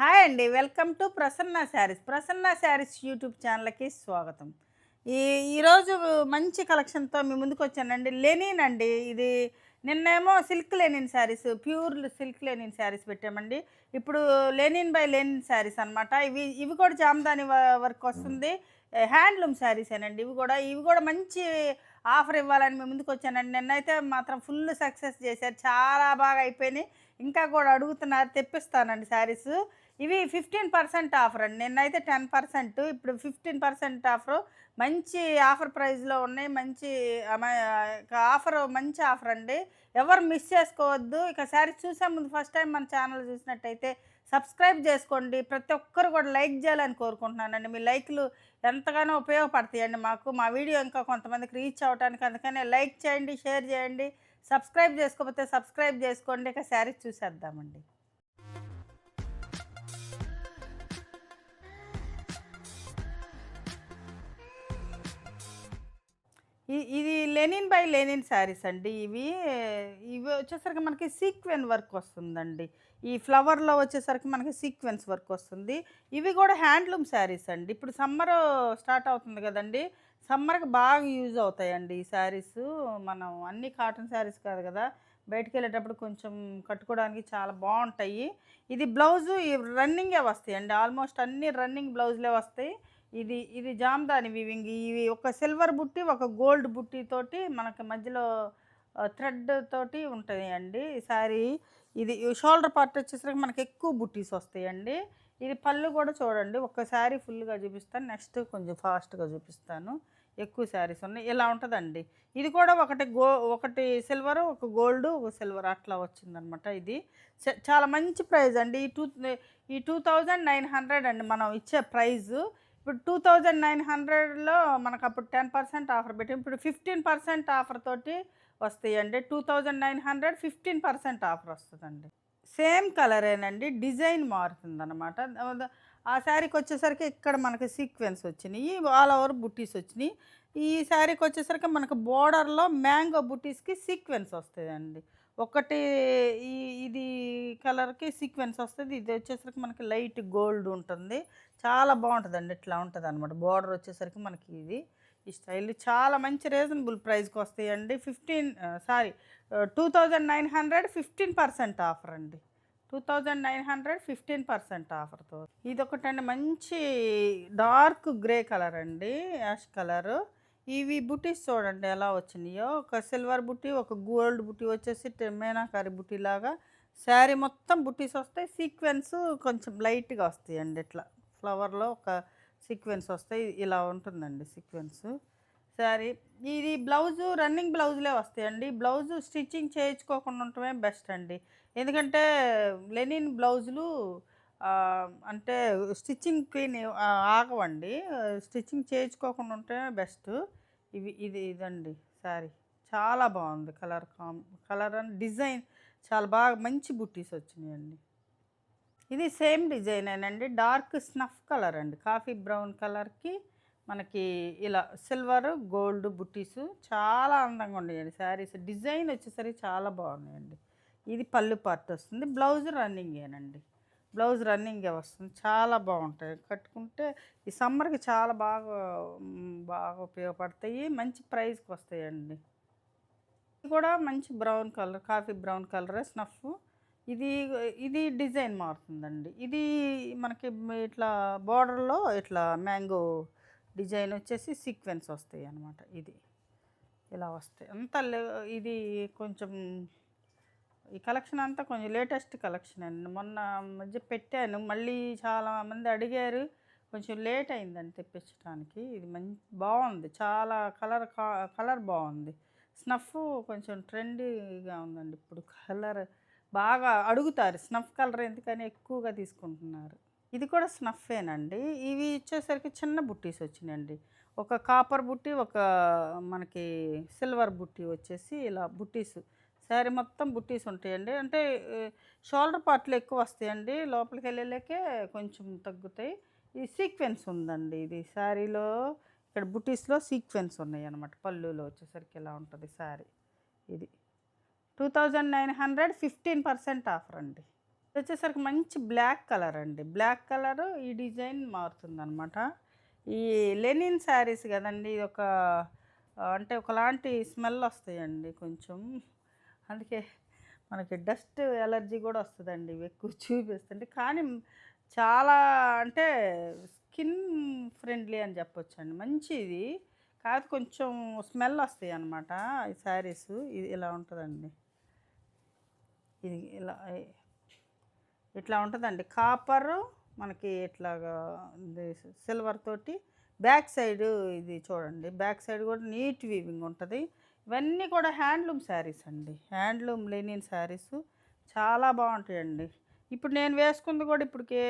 Hi అండి. Welcome to Prasanna saris. Prasanna saris YouTube ఛానల్‌కి స్వాగతం. ఈ ఈరోజు మంచి కలెక్షన్‌తో మీ ముందుకొచ్చానండి. లెనిన్ అండి. ఇది నిన్నేమో silk linen saris, pure silk linen saris పెట్టామండి. ఇప్పుడు లెనిన్ బై లెనిన్ శారీస్ అనమాట. ఇవి ఇవి కూడా జామదాని వర్క్ వస్తుంది. హ్యాండ్లూమ్ శారీసేనండి ఇవి కూడా మంచి ఆఫర్ ఇవ్వాలని మీ ముందుకొచ్చానండి. నిన్నైతే మాత్రం ఫుల్ సక్సెస్ చేశారు. చాలా బాగా అయిపోయినాయి. ఇంకా కూడా అడుగుతున్నారు. తెప్పిస్తానండి శారీస్. ఇవి 15% ఆఫర్ అండి. నిన్నైతే 10%, ఇప్పుడు 15% ఆఫరు. మంచి ఆఫర్ ప్రైస్‌లో ఉన్నాయి. మంచి మంచి ఆఫర్ అండి. ఎవరు మిస్ చేసుకోవద్దు. ఇక శారీస్ చూసే ముందు ఫస్ట్ టైం మన ఛానల్ చూసినట్టయితే సబ్స్క్రైబ్ చేసుకోండి. ప్రతి ఒక్కరు కూడా లైక్ చేయాలని కోరుకుంటున్నానండి. మీ లైక్‌లు ఎంతగానో ఉపయోగపడతాయండి మాకు. మా వీడియో ఇంకా కొంతమందికి రీచ్ అవ్వటానికి. అందుకనే లైక్ చేయండి, షేర్ చేయండి. సబ్స్క్రైబ్ చేసుకోకపోతే సబ్స్క్రైబ్ చేసుకోండి. ఇక శారీస్ చూసేద్దామండి. ఇది లెనిన్ బై లెనిన్ శారీస్ అండి. ఇవి వచ్చేసరికి మనకి సీక్వెన్ వర్క్ వస్తుందండి. ఈ ఫ్లవర్‌లో వచ్చేసరికి మనకి సీక్వెన్స్ వర్క్ వస్తుంది. ఇవి కూడా హ్యాండ్లూమ్ శారీస్ అండి. ఇప్పుడు సమ్మరు స్టార్ట్ అవుతుంది కదండీ! సమ్మర్‌కి బాగా యూజ్ అవుతాయండి ఈ శారీసు. మనం అన్నీ కాటన్ శారీస్ కాదు కదా! బయటికెళ్ళేటప్పుడు కొంచెం కట్టుకోవడానికి చాలా బావుంటాయి. ఇది బ్లౌజు రన్నింగే వస్తాయండి. ఆల్మోస్ట్ అన్నీ రన్నింగ్ బ్లౌజులే వస్తాయి. ఇది జామదాని వీవింగ్. ఇవి ఒక సిల్వర్ బుట్టి, ఒక గోల్డ్ బుట్టితోటి మనకి మధ్యలో థ్రెడ్ తోటి ఉంటాయండి ఈ శారీ. ఇది షోల్డర్ పార్ట్ వచ్చేసరికి మనకి ఎక్కువ బుట్టీస్ వస్తాయండి. ఇది పళ్ళు కూడా చూడండి. ఒక శారీ ఫుల్‌గా చూపిస్తాను. నెక్స్ట్ కొంచెం ఫాస్ట్‌గా చూపిస్తాను. ఎక్కువ శారీస్ ఉన్నాయి. ఇలా ఉంటదండి. ఇది కూడా ఒకటి సిల్వరు, ఒక గోల్డు, ఒక సిల్వర్ అట్లా వచ్చిందనమాట ఇది. చాలా మంచి ప్రైజ్ అండి. ఈ 2900 అండి మనం ఇచ్చే ప్రైజు. ఇప్పుడు 2900లో మనకప్పుడు 10% ఆఫర్ పెట్టాం. ఇప్పుడు 15% ఆఫర్ తోటి వస్తాయండి. 2900 15% ఆఫర్ వస్తదండి. సేమ్ కలరేనండి. డిజైన్ మారుతుందనమాట. ఆ శారీకొచ్చేసరికి ఇక్కడ మనకి సీక్వెన్స్ వచ్చినియి. ఆల్ ఓవర్ బుట్టీస్ వచ్చినియి. ఈ శారీకొచ్చేసరికి మనకు బోర్డర్‌లో మ్యాంగో బుట్టీస్‌కి సీక్వెన్స్ వస్తాయండి. ఒకటి ఈ ఇది కలర్‌కి సీక్వెన్స్ వస్తది. ఇది వచ్చేసరికి మనకి లైట్ గోల్డ్ ఉంటుంది. చాలా బావుంటదండి. ఇట్లా ఉంటదనమాట. బోర్డర్ వచ్చేసరికి మనకి ఈ స్టైల్ చాలా మంచి రీజనబుల్ ప్రైస్‌కొస్తాయండి. 2900 15% ఆఫర్ అండి. 2900 15% ఆఫర్‌తో. ఇదొకటండి మంచి డార్క్ గ్రే కలర్ అండి. Ash colour. ఇవి బుటీస్ చూడండి ఎలా వచ్చినాయో. ఒక సిల్వర్ బుటీ, ఒక గోల్డ్ బుటీ వచ్చేసి మీనాకారి బుటీలాగా శారీ మొత్తం బుటీస్ వస్తాయి. సీక్వెన్స్ కొంచెం లైట్‌గా వస్తాయండి ఇట్లా. ఫ్లవర్‌లో ఒక సీక్వెన్స్ వస్తాయి. ఇలా ఉంటుందండి సీక్వెన్సు. శారీ ఇది బ్లౌజు రన్నింగ్ బ్లౌజులే వస్తాయండి. బ్లౌజు స్టిచ్చింగ్ చేయించుకోకుండా ఉండటమే బెస్ట్ అండి. ఎందుకంటే లెనిన్ బ్లౌజులు అంటే స్టిచ్చింగ్‌కి ఆగవండి. స్టిచ్చింగ్ చేయించుకోకుండా ఉంటేనే బెస్ట్. ఇదండి శారీ. చాలా బావుంది. కలర్ అండ్ డిజైన్ చాలా బాగా మంచి బుట్టీస్ వచ్చినాయండి. ఇది సేమ్ డిజైనేనండి. డార్క్ స్నఫ్ కలర్ అండి. కాఫీ బ్రౌన్ కలర్‌కి మనకి ఇలా సిల్వర్, గోల్డ్ బుట్టీసు చాలా అందంగా ఉన్నాయండి శారీస్. డిజైన్ వచ్చేసరికి చాలా బాగున్నాయండి. ఇది పళ్ళు పార్ట్ వస్తుంది. బ్లౌజ్ రన్నింగేనండి. బ్లౌజ్ రన్నింగే వస్తుంది. చాలా బాగుంటాయి. కట్టుకుంటే ఈ సమ్మర్‌కి చాలా బాగా ఉపయోగపడతాయి. మంచి ప్రైస్‌కి వస్తాయండి. ఇది కూడా మంచి బ్రౌన్ కలర్, కాఫీ బ్రౌన్ కలరే స్నఫ్. ఇది ఇది డిజైన్ మారుతుందండి. ఇది మనకి ఇట్లా బోర్డర్‌లో ఇట్లా మ్యాంగో డిజైన్ వచ్చేసి సీక్వెన్స్ వస్తాయి అన్నమాట. ఇలా వస్తాయి. ఇది కొంచెం ఈ కలెక్షన్ అంతా కొంచెం లేటెస్ట్ కలెక్షన్ అండి. మొన్న మధ్య పెట్టాను. మళ్ళీ చాలామంది అడిగారు. కొంచెం లేట్ అయిందండి తెప్పించడానికి. ఇది బావుంది. చాలా కలర్ బావుంది. స్నఫ్ కొంచెం ట్రెండీగా ఉందండి ఇప్పుడు. బాగా అడుగుతారు. స్నఫ్ కలర్ ఎందుకని ఎక్కువగా తీసుకుంటున్నారు. ఇది కూడా స్నఫేనండి. ఇవి ఇచ్చేసరికి చిన్న బుట్టీస్ వచ్చినాయండి. ఒక కాపర్ బుట్టి, ఒక మనకి సిల్వర్ బుట్టి వచ్చేసి ఇలా బుట్టీస్. శారీ మొత్తం బుట్టీస్ ఉంటాయండి. అంటే షోల్డర్ పార్ట్‌లో ఎక్కువ వస్తాయండి. లోపలికెళ్ళేలేకే కొంచెం తగ్గుతాయి. ఈ సీక్వెన్స్ ఉందండి. ఇది శారీలో ఇక్కడ బుట్టీస్‌లో సీక్వెన్స్ ఉన్నాయన్నమాట. పళ్ళులో వచ్చేసరికి ఇలా ఉంటది శారీ. ఇది 2900 15% ఆఫర్ అండి. ఇది వచ్చేసరికి మంచి బ్లాక్ కలర్ అండి. బ్లాక్ కలరు ఈ డిజైన్ మారుతుందనమాట. ఈ లెనిన్ శారీస్ కదండీ! ఇదొక అంటే ఒకలాంటి స్మెల్ వస్తాయండి కొంచెం. అందుకే మనకి డస్ట్ ఎలర్జీ కూడా వస్తదండి ఇవి ఎక్కువ చూపిస్తుంటే. కానీ చాలా అంటే స్కిన్ ఫ్రెండ్లీ అని చెప్పొచ్చండి. మంచిది. కాకపోతే కొంచెం స్మెల్ వస్తాయన్నమాట ఈ శారీసు. ఇది ఇలా ఉంటదండి. ఇది ఇలా ఇట్లా ఉంటదండి. కాపరు మనకి ఇట్లాగా ఇది సిల్వర్ తోటి బ్యాక్ సైడు ఇది చూడండి. బ్యాక్ సైడ్ కూడా నీట్ వీవింగ్ ఉంటది. ఇవన్నీ కూడా హ్యాండ్లూమ్ శారీస్ అండి. హ్యాండ్లూమ్ లెనిన్ శారీసు చాలా బావుంటాయండి. ఇప్పుడు నేను వేసుకుంది కూడా ఇప్పటికే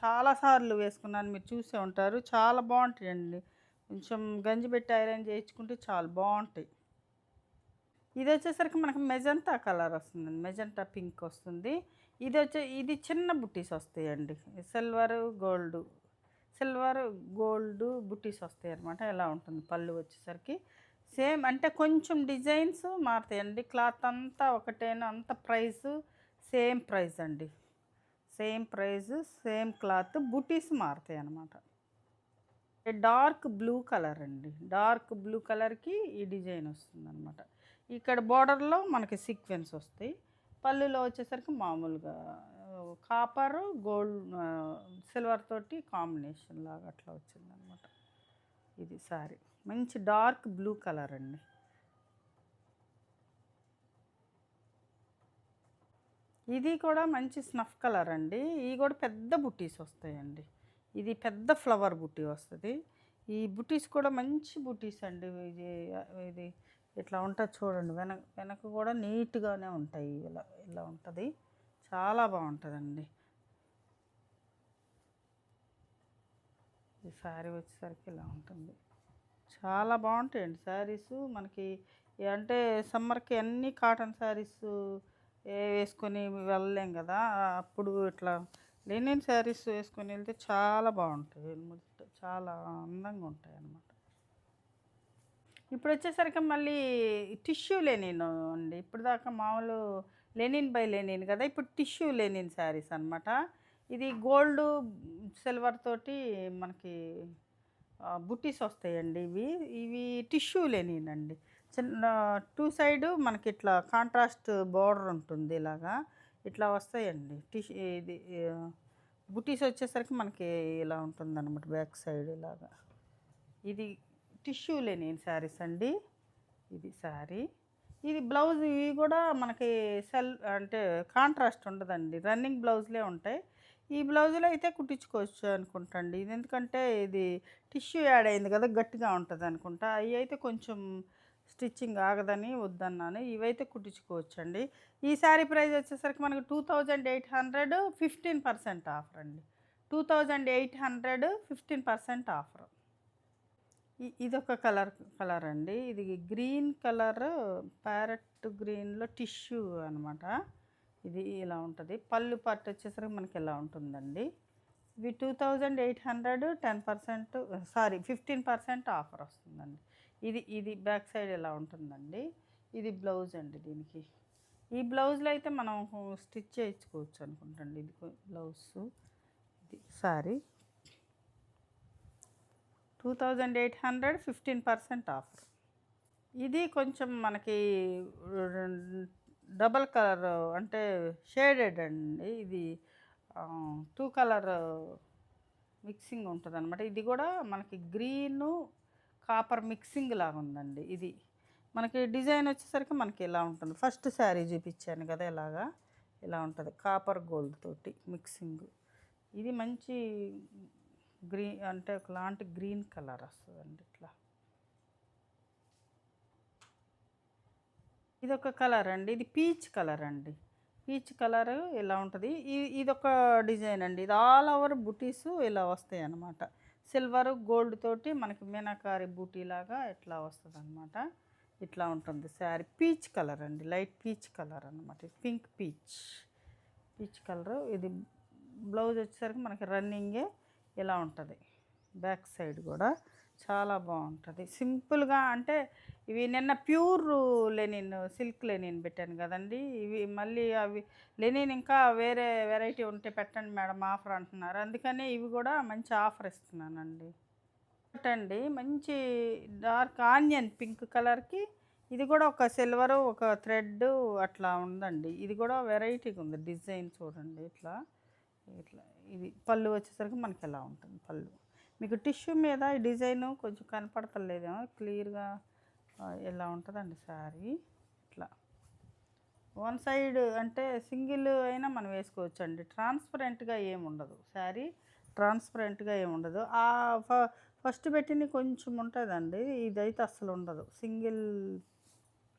చాలా సార్లు వేసుకున్నాను. మీరు చూసే ఉంటారు. చాలా బావుంటాయండి. కొంచెం గంజి పెట్టి ఐరన్ చేయించుకుంటే చాలా బావుంటాయి. ఇదొచ్చేసరికి మనకి మెజంతా కలర్ వస్తుందండి. మెజంతా పింక్ వస్తుంది. ఇది చిన్న బుట్టీస్ వస్తాయండి. సిల్వర్, గోల్డ్ బుట్టీస్ వస్తాయన్నమాట. ఇలా ఉంటుంది పళ్ళు వచ్చేసరికి. సేమ్ అంటే కొంచెం డిజైన్స్ మారుతాయండి. క్లాత్ అంతా ఒకటేనా అంత ప్రైసు సేమ్ ప్రైస్ అండి. సేమ్ ప్రైస్, సేమ్ క్లాత్, బుటీస్ మారుతాయన్నమాట. డార్క్ బ్లూ కలర్ అండి. డార్క్ బ్లూ కలర్‌కి ఈ డిజైన్ వస్తుందన్నమాట. ఇక్కడ బోర్డర్‌లో మనకి సీక్వెన్స్ వస్తాయి. పళ్ళులో వచ్చేసరికి మామూలుగా కాపరు, సిల్వర్ తోటి కాంబినేషన్ లాగా అట్లా వచ్చిందనమాట. ఇది శారీ. మంచి డార్క్ బ్లూ కలర్ అండి. ఇది కూడా మంచి స్నఫ్ కలర్ అండి. ఇవి కూడా పెద్ద బుట్టీస్ వస్తాయండి. ఇది పెద్ద ఫ్లవర్ బుట్టీ వస్తది. ఈ బుట్టీస్ కూడా మంచి బుట్టీస్ అండి. ఇది ఇట్లా ఉంటది చూడండి. వెనక కూడా నీట్‌గానే ఉంటాయి. ఇలా ఇలా ఉంటది. చాలా బావుంటదండి. ఈ శారీ వచ్చేసరికి ఇలా ఉంటుంది. చాలా బావుంటాయండి శారీసు. మనకి అంటే సమ్మర్‌కి అన్నీ కాటన్ శారీసు వేసుకొని వెళ్ళలేం కదా! అప్పుడు ఇట్లా లెనిన్ శారీస్ వేసుకొని వెళ్తే చాలా బావుంటాయి. చాలా అందంగా ఉంటాయన్నమాట. ఇప్పుడొచ్చేసరికి మళ్ళీ టిష్యూ లెనిన్ అండి. ఇప్పటిదాకా మామూలు లెనిన్ బై లెనిన్ కదా! ఇప్పుడు టిష్యూ లెనిన్ శారీస్ అనమాట. ఇది గోల్డు, సిల్వర్ తోటి మనకి బుట్టీస్ వస్తాయండి ఇవి. ఇవి టిష్యూ లెనిన్ అండి. చిన్న 2 సైడు మనకి ఇట్లా కాంట్రాస్ట్ బోర్డర్ ఉంటుంది ఇలాగా. ఇట్లా వస్తాయండి. ఇది బుట్టీస్ వచ్చేసరికి మనకి ఇలా ఉంటుందన్నమాట బ్యాక్ సైడ్ ఇలాగా. ఇది టిష్యూ లెనిన్ శారీస్ అండి. ఇది శారీ. ఇది బ్లౌజ్ ఇవి కూడా మనకి అంటే కాంట్రాస్ట్ ఉండదండి. రన్నింగ్ బ్లౌజ్‌లే ఉంటాయి. ఈ బ్లౌజులు అయితే కుట్టించుకోవచ్చు అనుకుంటా అండి. ఇది ఎందుకంటే ఇది టిష్యూ యాడ్ అయింది కదా! గట్టిగా ఉంటదనుకుంటా. అయి అయితే కొంచెం స్టిచ్చింగ్ ఆగదని వద్దన్నాను. ఇవైతే కుట్టించుకోవచ్చండి. ఈ శారీ ప్రైస్ వచ్చేసరికి మనకు 2800 15% ఆఫర్ అండి. 2800 15% ఆఫర్. ఇదొక కలర్ అండి. ఇది గ్రీన్ కలర్ ప్యారెట్ గ్రీన్‌లో టిష్యూ అనమాట. ఇది ఇలా ఉంటది. పళ్ళు పార్ట్ వచ్చేసరికి మనకి ఇలా ఉంటుందండి. ఇవి 2800 10% 15% ఆఫర్ వస్తుందండి. ఇది బ్యాక్ సైడ్ ఇలా ఉంటుందండి. ఇది బ్లౌజ్ అండి దీనికి. ఈ బ్లౌజ్‌లో అయితే మనం స్టిచ్ చేయించుకోవచ్చు అనుకుంటండి. ఇది బ్లౌజు. ఇది శారీ. 2800 15% ఆఫర్. ఇది కొంచెం మనకి డబల్ కలర్ అంటే షేడెడ్ అండి. ఇది 2 కలర్ మిక్సింగ్ ఉంటదనమాట. ఇది కూడా మనకి గ్రీను, కాపర్ మిక్సింగ్ లాగా ఉందండి. ఇది మనకి డిజైన్ వచ్చేసరికి మనకి ఇలా ఉంటుంది. ఫస్ట్ శారీ చూపించాను కదా! ఇలాగా ఇలా ఉంటది. కాపర్ గోల్డ్ తోటి మిక్సింగ్. ఇది మంచి అంటే ఒకలాంటి గ్రీన్ కలర్ వస్తదండి ఇట్లా. ఇదొక కలర్ అండి. ఇది పీచ్ కలర్ అండి. పీచ్ కలర్ ఇలా ఉంటది. ఇదొక డిజైన్ అండి. ఇది ఆల్ ఓవర్ బుటీస్ ఇలా వస్తాయన్నమాట. సిల్వర్, గోల్డ్ తోటి మనకి మీనాకారి బూటీలాగా ఇట్లా వస్తదనమాట. ఇట్లా ఉంటుంది శారీ. పీచ్ కలర్ అండి. లైట్ పీచ్ కలర్ అనమాట. Pink peach colour. ఇది బ్లౌజ్ వచ్చేసరికి మనకి రన్నింగే ఇలా ఉంటది. బ్యాక్ సైడ్ కూడా చాలా బాగుంటుంది సింపుల్గా. అంటే ఇవి నిన్న ప్యూర్ లెనిన్ సిల్క్ లెనిన్ పెట్టాను కదండి. ఇవి మళ్ళీ అవి లెనిన్ ఇంకా వేరే వెరైటీ ఉంటే పెట్టండి మేడం ఆఫర్ అంటున్నారు. అందుకని ఇవి కూడా మంచి ఆఫర్ ఇస్తున్నానండి. అండి మంచి డార్క్ ఆనియన్ పింక్ కలర్కి ఇది కూడా ఒక సిల్వరు ఒక థ్రెడ్ అట్లా ఉందండి. ఇది కూడా వెరైటీగా ఉంది డిజైన్ చూడండి. ఇట్లా ఇట్లా ఇది పళ్ళు వచ్చేసరికి మనకి ఎలా ఉంటుంది పళ్ళు. మీకు టిష్యూ మీద ఈ డిజైను కొంచెం కనపడతలేదేమో క్లియర్గా ఎలా ఉంటుందండి శారీ. ఇట్లా వన్ సైడ్ అంటే సింగిల్ అయినా మనం వేసుకోవచ్చండి. ట్రాన్స్పరెంట్గా ఏముండదు శారీ, ట్రాన్స్పరెంట్గా ఏముండదు. ఫస్ట్ పెట్టింది కొంచెం ఉంటుందండి, ఇదైతే అస్సలు ఉండదు. సింగిల్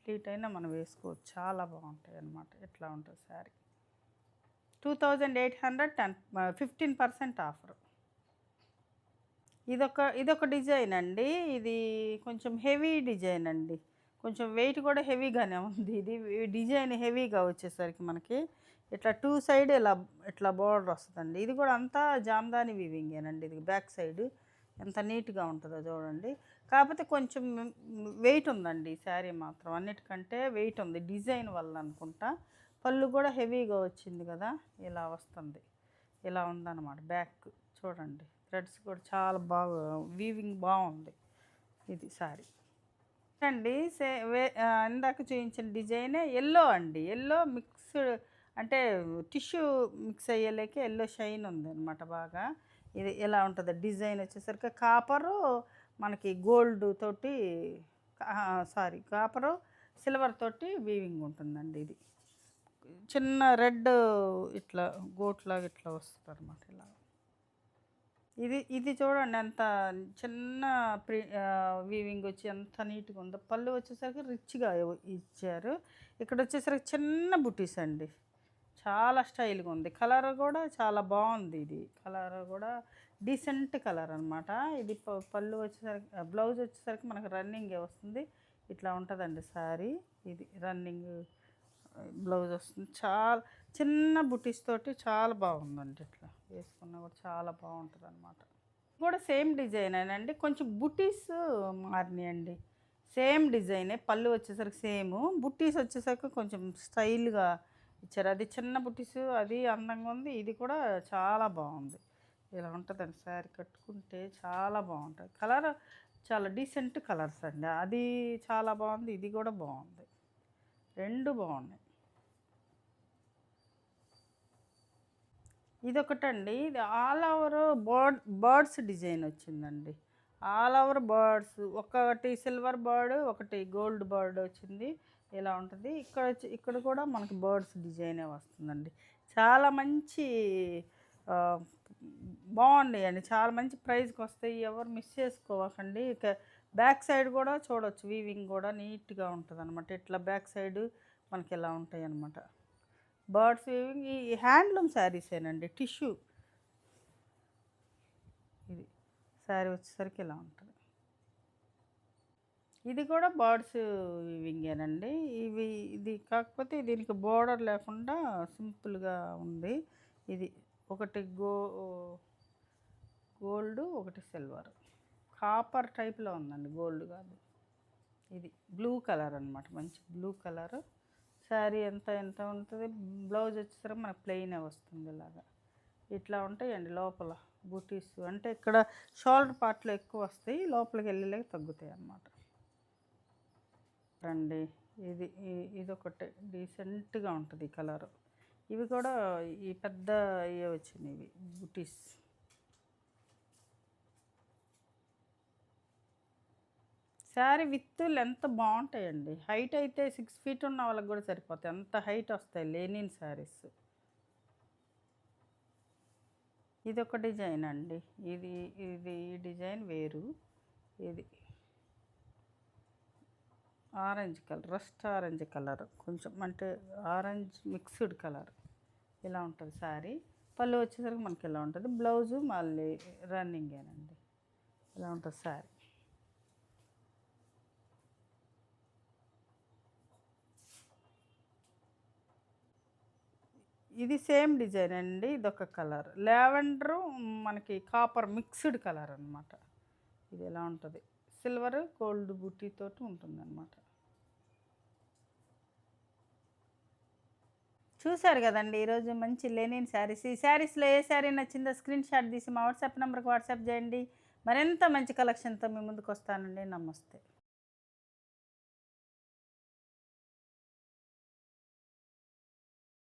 ప్లీట్ అయినా మనం వేసుకోవచ్చు. చాలా బాగుంటాయి అన్నమాట. ఎట్లా ఉంటుంది శారీ. 2810 15% ఆఫర్. ఇదొక డిజైన్ అండి. ఇది కొంచెం హెవీ డిజైన్ అండి. కొంచెం వెయిట్ కూడా హెవీగానే ఉంది. ఇది డిజైన్ హెవీగా వచ్చేసరికి మనకి ఇట్లా టూ సైడ్ ఇట్లా బోర్డర్ వస్తుందండి. ఇది కూడా అంతా జామ్దాని వీవింగేనండి. ఇది బ్యాక్ సైడ్ ఎంత నీట్గా ఉంటుందో చూడండి. కాకపోతే కొంచెం వెయిట్ ఉందండి ఈ శారీ మాత్రం. అన్నిటికంటే వెయిట్ ఉంది డిజైన్ వల్ల అనుకుంటా. పళ్ళు కూడా హెవీగా వచ్చింది కదా, ఇలా వస్తుంది. ఇలా ఉందన్నమాట బ్యాక్ చూడండి. థ్రెడ్స్ కూడా చాలా బాగా వీవింగ్ బాగుంది. ఇది శారీ అండి. ఇందాక చూపించిన డిజైనే ఎల్లో అండి. ఎల్లో మిక్స్డ్ అంటే టిష్యూ మిక్స్ అయ్యేలేక ఎల్లో షైన్ ఉంది అనమాట బాగా. ఇది ఎలా ఉంటుంది డిజైన్ వచ్చేసరికి కాపరు మనకి గోల్డ్ తోటి కాపరు సిల్వర్ తోటి వీవింగ్ ఉంటుందండి. ఇది చిన్న రెడ్ ఇట్లా గోట్లాగా ఇట్లా వస్తుంది అనమాట. ఇలా ఇది చూడండి ఎంత చిన్న వీవింగ్ వచ్చి ఎంత నీట్గా ఉందో. పళ్ళు వచ్చేసరికి రిచ్గా ఇచ్చారు. ఇక్కడ వచ్చేసరికి చిన్న బుటీస్ అండి. చాలా స్టైల్గా ఉంది. కలర్ కూడా చాలా బాగుంది. ఇది కలర్ కూడా డీసెంట్ కలర్ అనమాట. ఇది పళ్ళు వచ్చేసరికి బ్లౌజ్ వచ్చేసరికి మనకు రన్నింగే వస్తుంది. ఇట్లా ఉంటుందండి శారీ. ఇది రన్నింగ్ బ్లౌజ్ వస్తుంది. చాలా చిన్న బుటీస్ తోటి చాలా బాగుందండి. ఇట్లా వేసుకున్నా కూడా చాలా బాగుంటుంది అనమాట. కూడా సేమ్ డిజైనేనండి, కొంచెం బుటీస్ మారినాయండి. సేమ్ డిజైనే, పళ్ళు వచ్చేసరికి సేమ్, బుట్టీస్ వచ్చేసరికి కొంచెం స్టైల్గా ఇచ్చారు. అది చిన్న బుట్టీస్, అది అందంగా ఉంది. ఇది కూడా చాలా బాగుంది. ఇలా ఉంటుందండి శారీ కట్టుకుంటే చాలా బాగుంటుంది. కలర్ చాలా డీసెంట్ కలర్స్ అండి. అది చాలా బాగుంది, ఇది కూడా బాగుంది. రెండు బాగున్నాయి. ఇదొకటండి. ఇది ఆల్ ఓవర్ బర్డ్స్ డిజైన్ వచ్చిందండి. ఆల్ ఓవర్ బర్డ్స్, ఒకటి సిల్వర్ బర్డ్, ఒకటి గోల్డ్ బర్డ్ వచ్చింది. ఇలా ఉంటుంది. ఇక్కడ కూడా మనకి బర్డ్స్ డిజైనే వస్తుందండి. చాలా మంచి బాగున్నాయి అండి. చాలా మంచి ప్రైస్కి వస్తాయి. ఎవరు మిస్ చేసుకోవకండి. ఇక బ్యాక్ సైడ్ కూడా చూడవచ్చు. వీవింగ్ కూడా నీట్గా ఉంటుంది అనమాట. ఇట్లా బ్యాక్ సైడ్ మనకి ఇలా ఉంటాయి అన్నమాట. Birds weaving. ఈ హ్యాండ్లూమ్ శారీసేనండి. టిష్యూ. ఇది శారీ వచ్చేసరికి ఇలా ఉంటుంది. ఇది కూడా బర్డ్స్ వీవింగేనండి. ఇది కాకపోతే దీనికి బోర్డర్ లేకుండా సింపుల్గా ఉంది. ఇది ఒకటి గోల్డ్, ఒకటి సిల్వర్, కాపర్ టైప్లో ఉందండి, గోల్డ్ కాదు. ఇది బ్లూ కలర్ అనమాట, మంచి బ్లూ కలర్. శారీ ఎంత ఉంటుంది. బ్లౌజ్ వచ్చేసరికి మనకు ప్లెయినే వస్తుంది. ఇలాగా ఇట్లా ఉంటాయండి లోపల బూటీస్. అంటే ఇక్కడ షోల్డర్ పార్ట్లో ఎక్కువ వస్తాయి, లోపలికి వెళ్ళలేక తగ్గుతాయి అన్నమాట. రండి, ఇదొకటి డీసెంట్గా ఉంటుంది ఈ కలరు. ఇవి కూడా ఈ పెద్ద ఇవే వచ్చినాయి బూటీస్. శారీ విత్ లెంత్ బాగుంటాయండి. హైట్ అయితే 6 feet ఉన్న వాళ్ళకి కూడా సరిపోతాయి, అంత హైట్ వస్తాయి లెనిన్ శారీస్. ఇది ఒక డిజైన్ అండి. ఇది డిజైన్ వేరు. ఇది orange colour, rust orange colour, కొంచెం అంటే ఆరెంజ్ మిక్స్డ్ కలర్. ఇలా ఉంటుంది శారీ. పళ్ళు వచ్చేసరికి మనకి ఇలా ఉంటుంది. బ్లౌజు మళ్ళీ రన్నింగేనండి. ఇలా ఉంటుంది శారీ. ఇది సేమ్ డిజైన్ అండి. ఇదొక కలర్ లావెండరు, మనకి కాపర్ మిక్స్డ్ కలర్ అనమాట. ఇది ఎలా ఉంటుంది, సిల్వర్ గోల్డ్ బుట్టీతోటి ఉంటుందన్నమాట. చూశారు కదండి ఈరోజు మంచి లెనిన్ శారీస్. ఈ శారీస్లో ఏ శారీ నచ్చిందో స్క్రీన్ షాట్ తీసి మా వాట్సాప్ నెంబర్కి వాట్సాప్ చేయండి. మరింత మంచి కలెక్షన్తో మీ ముందుకు వస్తానండి. నమస్తే.